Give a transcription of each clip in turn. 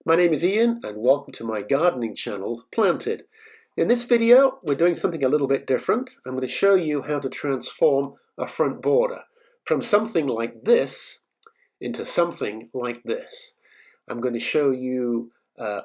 My name is Ian and welcome to my gardening channel, Planted. In this video, we're doing something a little bit different. I'm going to show you how to transform a front border from something like this into something like this. I'm going to show you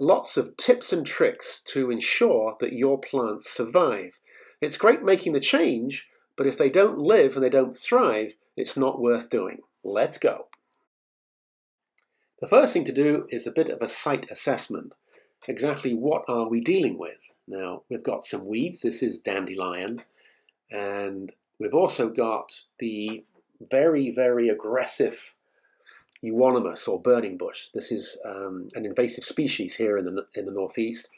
lots of tips and tricks to ensure that your plants survive. It's great making the change, but if they don't live and they don't thrive, it's not worth doing. Let's go. The first thing to do is a bit of a site assessment. Exactly what are we dealing with? Now, we've got some weeds. This is dandelion. And we've also got the very, very aggressive euonymus or burning bush. This is an invasive species here in the northeast.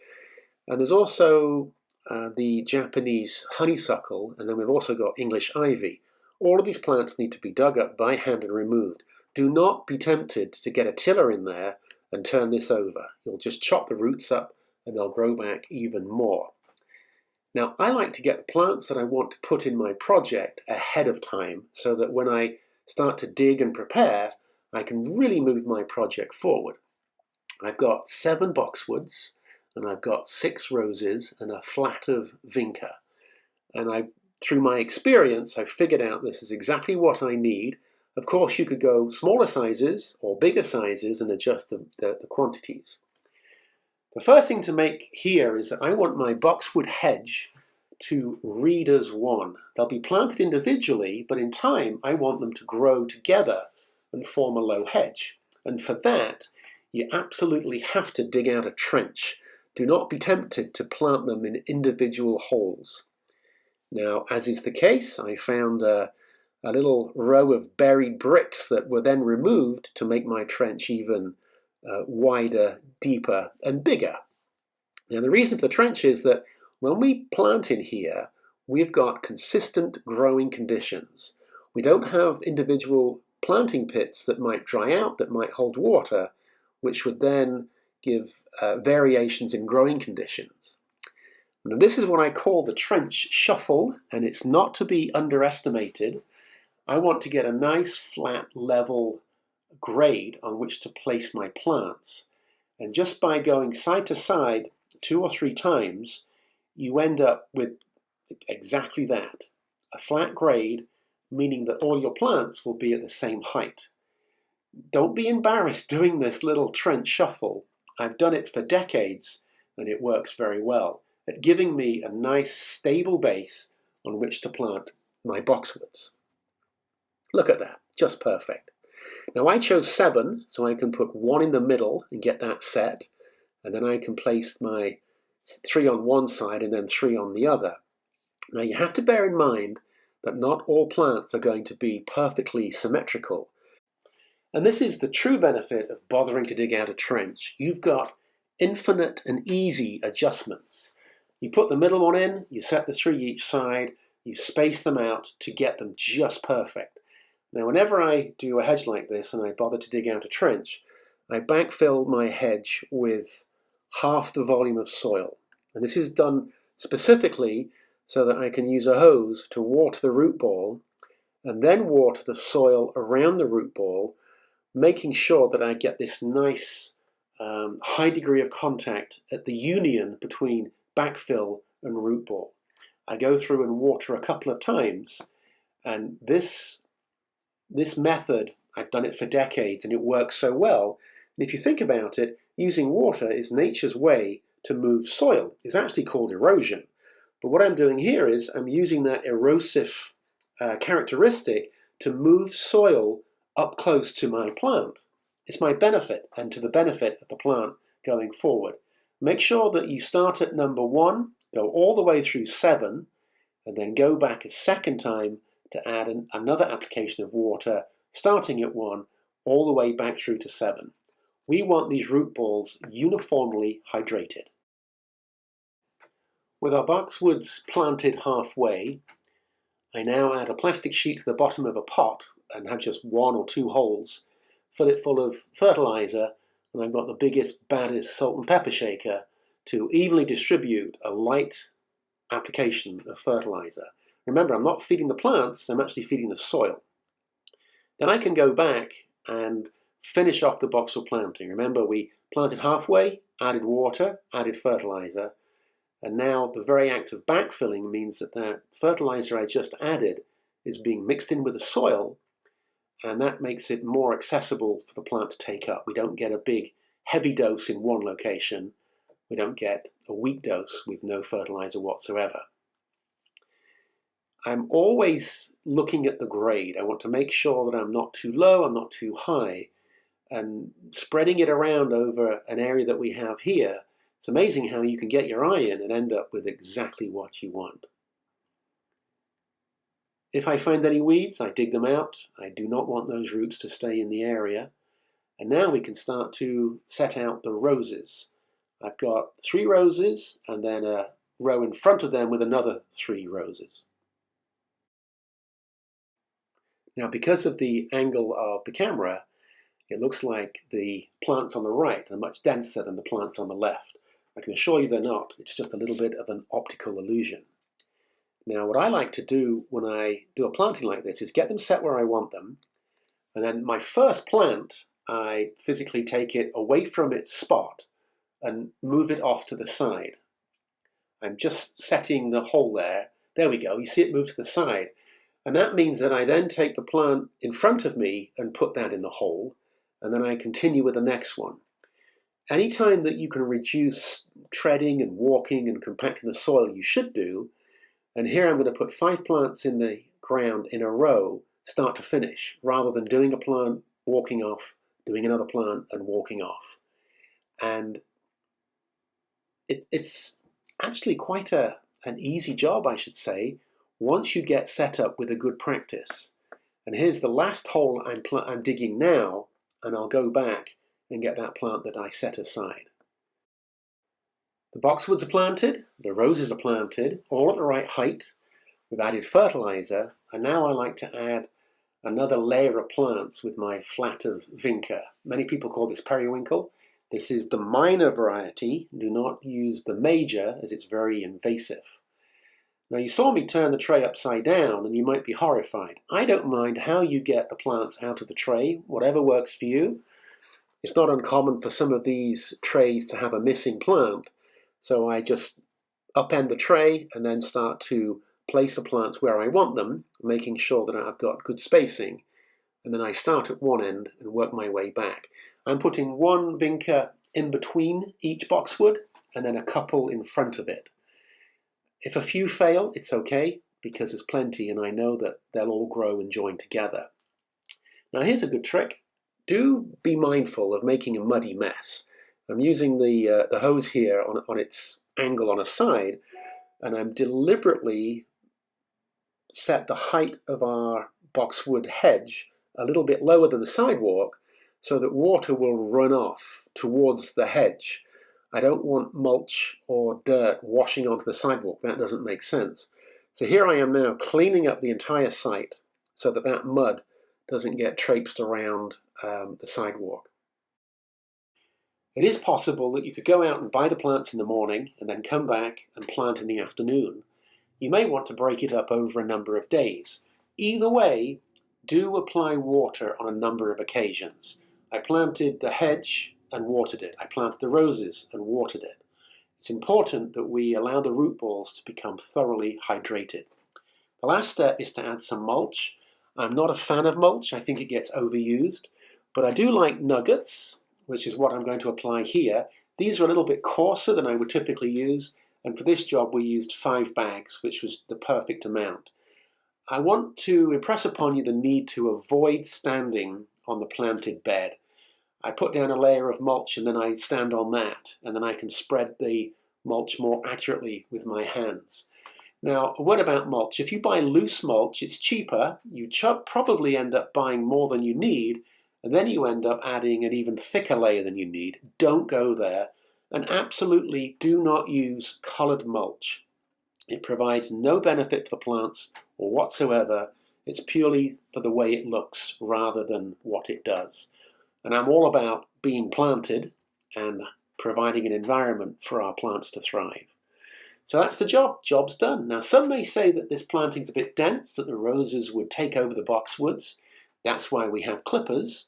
And there's also the Japanese honeysuckle, and then we've also got English ivy. All of these plants need to be dug up by hand and removed. Do not be tempted to get a tiller in there and turn this over. You'll just chop the roots up and they'll grow back even more. Now, I like to get the plants that I want to put in my project ahead of time so that when I start to dig and prepare, I can really move my project forward. I've got 7 boxwoods and I've got 6 roses and a flat of vinca. And through my experience, I've figured out this is exactly what I need. Of course, you could go smaller sizes or bigger sizes and adjust the quantities. The first thing to make here is that I want my boxwood hedge to read as one. They'll be planted individually, but in time I want them to grow together and form a low hedge. And for that, you absolutely have to dig out a trench. Do not be tempted to plant them in individual holes. Now, as is the case, I found a little row of buried bricks that were then removed to make my trench even wider, deeper, and bigger. Now, the reason for the trench is that when we plant in here, we've got consistent growing conditions. We don't have individual planting pits that might dry out, that might hold water, which would then give variations in growing conditions. Now, this is what I call the trench shuffle, and it's not to be underestimated. I want to get a nice flat level grade on which to place my plants. And just by going side to side 2 or 3 times, you end up with exactly that. A flat grade, meaning that all your plants will be at the same height. Don't be embarrassed doing this little trench shuffle. I've done it for decades and it works very well at giving me a nice stable base on which to plant my boxwoods. Look at that, just perfect. Now I chose 7, so I can put 1 in the middle and get that set, and then I can place my 3 on one side and then 3 on the other. Now you have to bear in mind that not all plants are going to be perfectly symmetrical. And this is the true benefit of bothering to dig out a trench. You've got infinite and easy adjustments. You put the middle one in, you set the 3 each side, you space them out to get them just perfect. Now, whenever I do a hedge like this and I bother to dig out a trench, I backfill my hedge with half the volume of soil. And this is done specifically so that I can use a hose to water the root ball and then water the soil around the root ball, making sure that I get this nice high degree of contact at the union between backfill and root ball. I go through and water a couple of times, and this method, I've done it for decades and it works so well. And if you think about it, using water is nature's way to move soil. It's actually called erosion. But what I'm doing here is I'm using that erosive characteristic to move soil up close to my plant. It's my benefit and to the benefit of the plant going forward. Make sure that you start at number 1, go all the way through 7, and then go back a second time to add another application of water, starting at 1, all the way back through to 7. We want these root balls uniformly hydrated. With our boxwoods planted halfway, I now add a plastic sheet to the bottom of a pot and have just 1 or 2 holes, fill it full of fertilizer, and I've got the biggest, baddest salt and pepper shaker to evenly distribute a light application of fertilizer. Remember, I'm not feeding the plants, I'm actually feeding the soil. Then I can go back and finish off the boxwood planting. Remember, we planted halfway, added water, added fertilizer, and now the very act of backfilling means that that fertilizer I just added is being mixed in with the soil, and that makes it more accessible for the plant to take up. We don't get a big heavy dose in one location. We don't get a weak dose with no fertilizer whatsoever. I'm always looking at the grade. I want to make sure that I'm not too low, I'm not too high, and spreading it around over an area that we have here. It's amazing how you can get your eye in and end up with exactly what you want. If I find any weeds, I dig them out. I do not want those roots to stay in the area. And now we can start to set out the roses. I've got 3 roses and then a row in front of them with another 3 roses. Now, because of the angle of the camera, it looks like the plants on the right are much denser than the plants on the left. I can assure you they're not. It's just a little bit of an optical illusion. Now, what I like to do when I do a planting like this is get them set where I want them, and then my first plant, I physically take it away from its spot and move it off to the side. I'm just setting the hole there. There we go. You see it move to the side. And that means that I then take the plant in front of me and put that in the hole, and then I continue with the next one. Anytime that you can reduce treading and walking and compacting the soil, you should do. And here I'm going to put 5 plants in the ground in a row, start to finish, rather than doing a plant, walking off, doing another plant and walking off. And it's actually quite an easy job, I should say, once you get set up with a good practice. And here's the last hole I'm digging now, and I'll go back and get that plant that I set aside. The boxwoods are planted, the roses are planted, all at the right height. We've added fertilizer, and now I like to add another layer of plants with my flat of vinca. Many people call this periwinkle. This is the minor variety. Do not use the major, as it's very invasive. Now, you saw me turn the tray upside down, and you might be horrified. I don't mind how you get the plants out of the tray, whatever works for you. It's not uncommon for some of these trays to have a missing plant, so I just upend the tray and then start to place the plants where I want them, making sure that I've got good spacing, and then I start at one end and work my way back. I'm putting 1 vinca in between each boxwood and then a couple in front of it. If a few fail, it's okay, because there's plenty and I know that they'll all grow and join together. Now, here's a good trick. Do be mindful of making a muddy mess. I'm using the hose here on its angle on a side, and I'm deliberately set the height of our boxwood hedge a little bit lower than the sidewalk so that water will run off towards the hedge. I don't want mulch or dirt washing onto the sidewalk. That doesn't make sense. So here I am now cleaning up the entire site so that that mud doesn't get traipsed around the sidewalk. It is possible that you could go out and buy the plants in the morning and then come back and plant in the afternoon. You may want to break it up over a number of days. Either way, do apply water on a number of occasions. I planted the hedge and watered it. I planted the roses and watered it. It's important that we allow the root balls to become thoroughly hydrated. The last step is to add some mulch. I'm not a fan of mulch. I think it gets overused, but I do like nuggets, which is what I'm going to apply here. These are a little bit coarser than I would typically use, and for this job we used 5 bags, which was the perfect amount. I want to impress upon you the need to avoid standing on the planted bed. I put down a layer of mulch and then I stand on that, and then I can spread the mulch more accurately with my hands. Now, a word about mulch. If you buy loose mulch, it's cheaper. You probably end up buying more than you need, and then you end up adding an even thicker layer than you need. Don't go there. And absolutely do not use colored mulch. It provides no benefit for the plants or whatsoever. It's purely for the way it looks rather than what it does. And I'm all about being planted and providing an environment for our plants to thrive. So that's the job. Job's done. Now, some may say that this planting's a bit dense, that the roses would take over the boxwoods. That's why we have clippers.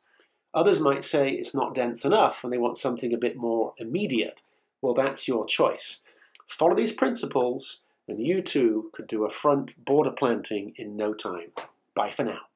Others might say it's not dense enough and they want something a bit more immediate. Well, that's your choice. Follow these principles and you too could do a front border planting in no time. Bye for now.